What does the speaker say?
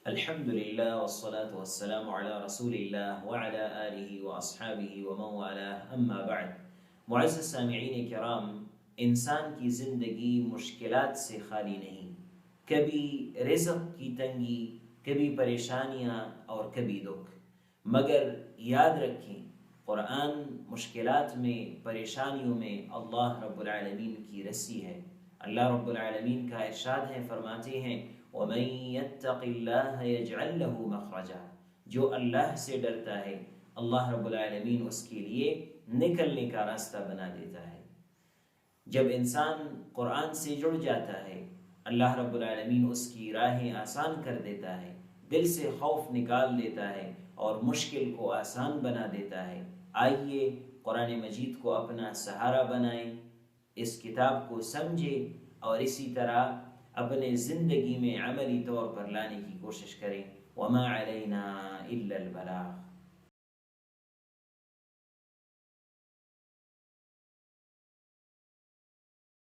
الحمد لله والصلاة والسلام على رسول الله وعلى آله وأصحابه ومن والاه اما بعد۔ معزز سامعین کرام، انسان کی زندگی مشکلات سے خالی نہیں، کبھی رزق کی تنگی، کبھی پریشانیاں اور کبھی دکھ، مگر یاد رکھیں قرآن مشکلات میں، پریشانیوں میں اللہ رب العالمین کی رسی ہے۔ اللہ رب العالمین کا ارشاد ہے، فرماتے ہیں وَمَن يَتَّقِ اللَّهَ يَجْعَلْ لَهُ مَخْرَجًا، جو اللہ سے ڈرتا ہے اللہ رب العالمین اس کے لیے نکلنے کا راستہ بنا دیتا ہے۔ جب انسان قرآن سے جڑ جاتا ہے اللہ رب العالمین اس کی راہیں آسان کر دیتا ہے، دل سے خوف نکال دیتا ہے اور مشکل کو آسان بنا دیتا ہے۔ آئیے قرآن مجید کو اپنا سہارا بنائیں، اس کتاب کو سمجھیں اور اسی طرح اپنے زندگی میں عملی طور پر لانے کی کوشش کریں۔ وما علینا الا البلاغ۔